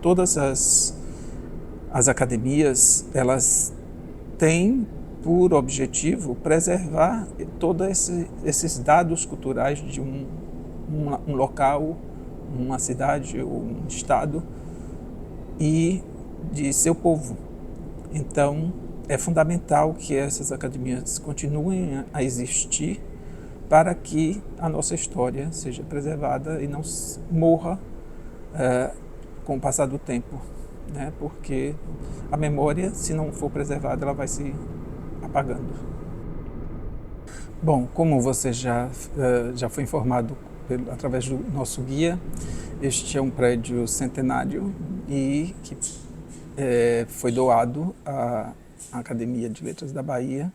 todas as academias, elas têm por objetivo preservar todos esses dados culturais de um local, uma cidade ou um estado e de seu povo. Então, é fundamental que essas academias continuem a existir para que a nossa história seja preservada e não morra com o passar do tempo, né? Porque a memória, se não for preservada, ela vai se apagando. Bom, como você já foi informado através do nosso guia, este é um prédio centenário e que foi doado à Academia de Letras da Bahia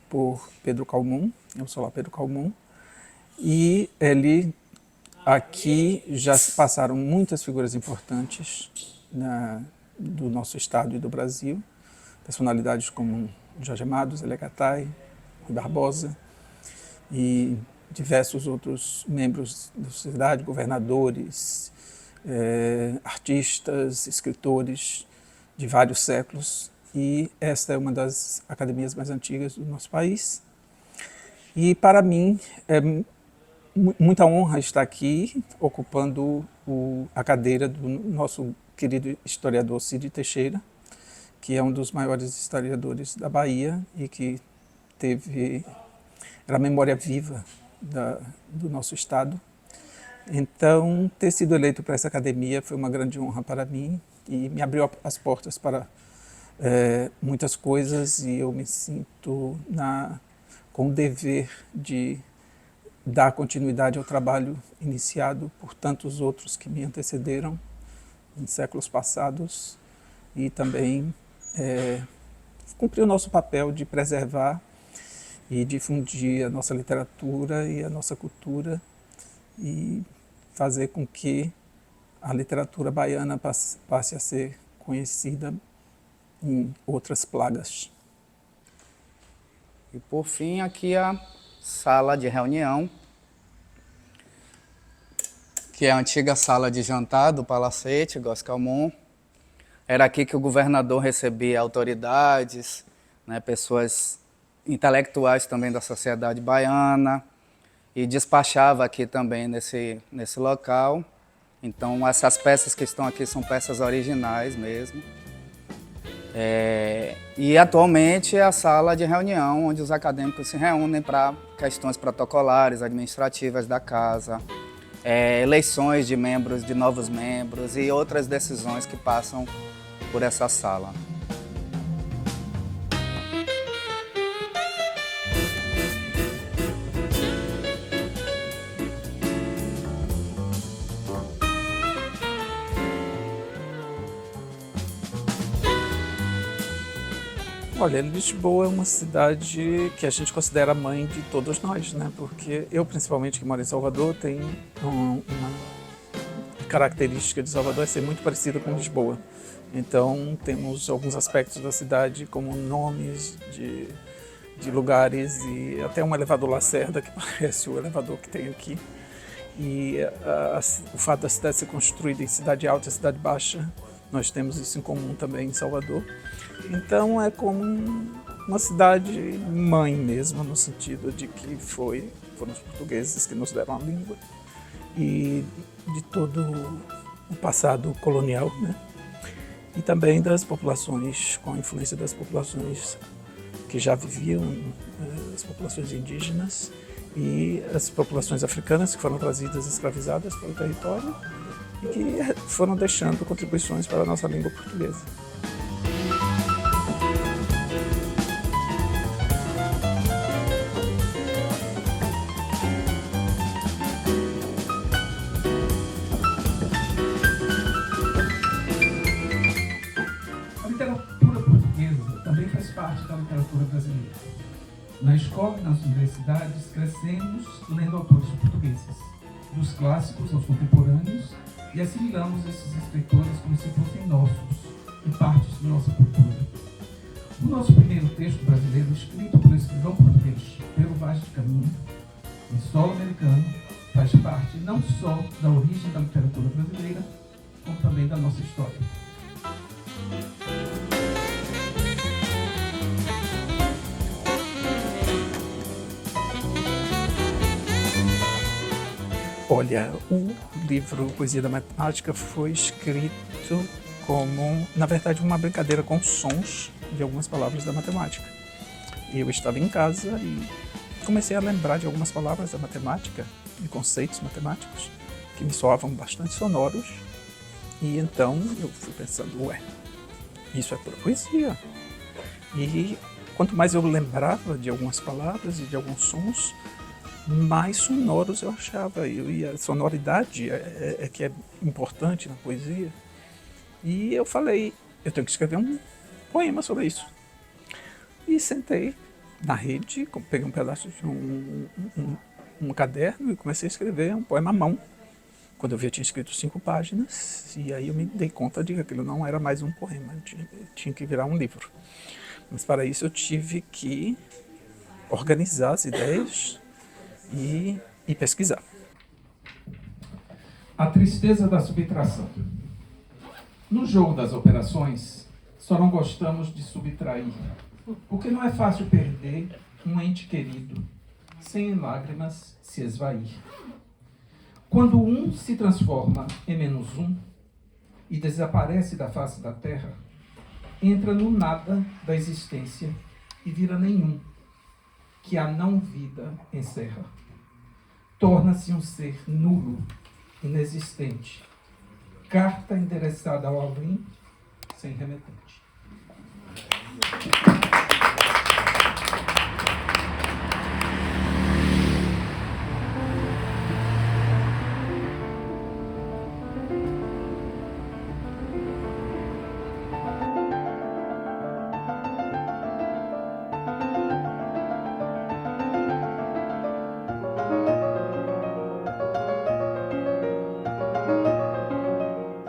por Pedro Calmon, eu sou lá Pedro Calmon, e aqui já se passaram muitas figuras importantes do nosso estado e do Brasil, personalidades como Jorge Amado, Zé Gattai, Rui Barbosa e diversos outros membros da sociedade, governadores, artistas, escritores de vários séculos, e esta é uma das academias mais antigas do nosso país. E para mim é muita honra estar aqui ocupando a cadeira do nosso querido historiador Cid Teixeira, que é um dos maiores historiadores da Bahia e que era a memória viva do nosso estado. Então, ter sido eleito para essa academia foi uma grande honra para mim e me abriu as portas para muitas coisas, e eu me sinto com o dever de dar continuidade ao trabalho iniciado por tantos outros que me antecederam em séculos passados, e também cumprir o nosso papel de preservar e difundir a nossa literatura e a nossa cultura e fazer com que a literatura baiana passe a ser conhecida em outras plagas. E por fim, aqui a sala de reunião, que é a antiga sala de jantar do Palacete Góes Calmon. Era aqui que o governador recebia autoridades, né, pessoas intelectuais também da sociedade baiana, e despachava aqui também nesse local. Então, essas peças que estão aqui são peças originais mesmo. E atualmente é a sala de reunião onde os acadêmicos se reúnem para questões protocolares, administrativas da casa, eleições de novos membros e outras decisões que passam por essa sala. Olha, Lisboa é uma cidade que a gente considera a mãe de todos nós, né? Porque eu, principalmente, que moro em Salvador, tenho uma característica de Salvador é ser muito parecida com Lisboa. Então, temos alguns aspectos da cidade, como nomes de lugares e até um elevador Lacerda, que parece o elevador que tem aqui. E o fato da cidade ser construída em cidade alta e cidade baixa, nós temos isso em comum também em Salvador. Então é como uma cidade mãe mesmo, no sentido de que foram os portugueses que nos deram a língua e de todo o passado colonial, né? E também das populações, com a influência das populações que já viviam, as populações indígenas e as populações africanas que foram trazidas escravizadas para o território e que foram deixando contribuições para a nossa língua portuguesa. A literatura portuguesa também faz parte da literatura brasileira. Na escola e nas universidades crescemos lendo autores portugueses, dos clássicos aos contemporâneos, e assimilamos esses escritores como se fossem nossos e partes de nossa cultura. O nosso primeiro texto brasileiro, escrito por escrivão português Pero Vaz de Caminha, em solo americano, faz parte não só da origem da literatura brasileira, como também da nossa história. Olha, o livro Poesia da Matemática foi escrito como, na verdade, uma brincadeira com sons de algumas palavras da matemática. Eu estava em casa e comecei a lembrar de algumas palavras da matemática, de conceitos matemáticos, que me soavam bastante sonoros. E então eu fui pensando, isso é pura poesia. E quanto mais eu lembrava de algumas palavras e de alguns sons, mais sonoros eu achava. E a sonoridade é que é importante na poesia. E eu falei, eu tenho que escrever um poema sobre isso. E sentei na rede, peguei um pedaço de um caderno e comecei a escrever um poema à mão. Quando eu vi, eu tinha escrito 5 páginas, e aí eu me dei conta de que aquilo não era mais um poema, tinha que virar um livro. Mas para isso eu tive que organizar as ideias e pesquisar. A tristeza da subtração. No jogo das operações, só não gostamos de subtrair, porque não é fácil perder um ente querido, sem lágrimas se esvair. Quando um se transforma em -1 e desaparece da face da terra, entra no nada da existência e vira nenhum, que a não-vida encerra. Torna-se um ser nulo, inexistente, carta endereçada ao além, sem remetente.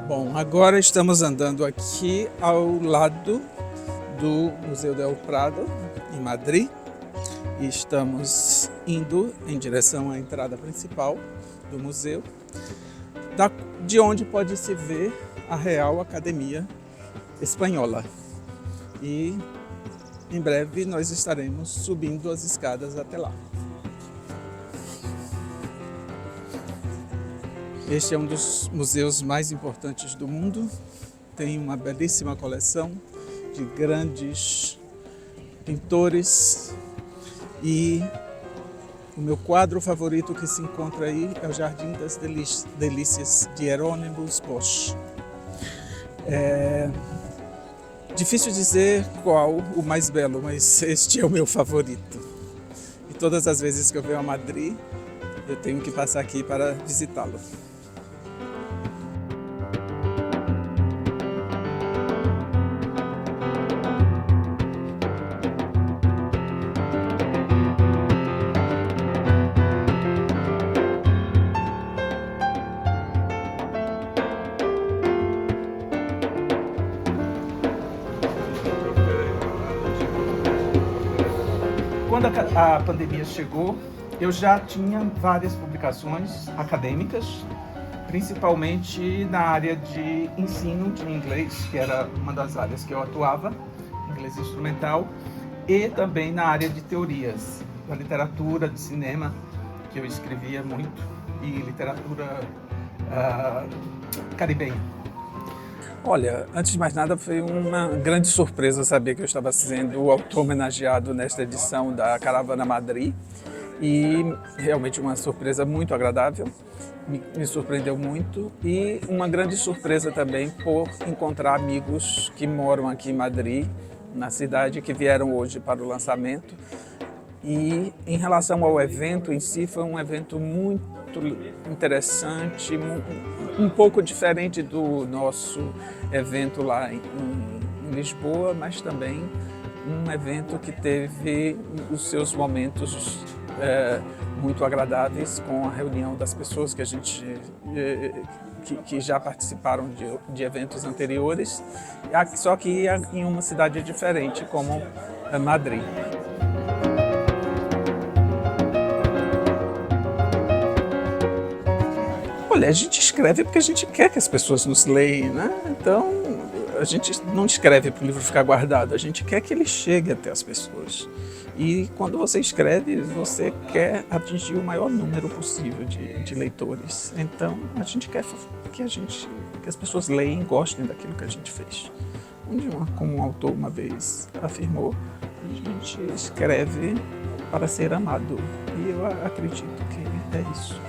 Bom, agora estamos andando aqui ao lado do Museu del Prado, em Madrid, e estamos indo em direção à entrada principal do museu, de onde pode-se ver a Real Academia Espanhola. E em breve nós estaremos subindo as escadas até lá. Este é um dos museus mais importantes do mundo. Tem uma belíssima coleção de grandes pintores e o meu quadro favorito que se encontra aí é o Jardim das Delícias de Hieronymus Bosch. É difícil dizer qual o mais belo, mas este é o meu favorito. E todas as vezes que eu venho a Madrid, eu tenho que passar aqui para visitá-lo. Quando a pandemia chegou, eu já tinha várias publicações acadêmicas, principalmente na área de ensino de inglês, que era uma das áreas que eu atuava, inglês instrumental, e também na área de teorias, da literatura, de cinema, que eu escrevia muito, e literatura caribenha. Olha, antes de mais nada, foi uma grande surpresa saber que eu estava sendo o autor homenageado nesta edição da Caravana Madrid, e realmente uma surpresa muito agradável, me surpreendeu muito, e uma grande surpresa também por encontrar amigos que moram aqui em Madrid, na cidade, que vieram hoje para o lançamento. E em relação ao evento em si, foi um evento muito interessante, um pouco diferente do nosso evento lá em Lisboa, mas também um evento que teve os seus momentos muito agradáveis, com a reunião das pessoas que a gente que já participaram de eventos anteriores, só que em uma cidade diferente, como Madrid. Olha, a gente escreve porque a gente quer que as pessoas nos leiam, né? Então, a gente não escreve para o livro ficar guardado, a gente quer que ele chegue até as pessoas. E quando você escreve, você quer atingir o maior número possível de leitores. Então, a gente quer que as pessoas leiam e gostem daquilo que a gente fez. Como um autor uma vez afirmou, a gente escreve para ser amado. E eu acredito que é isso.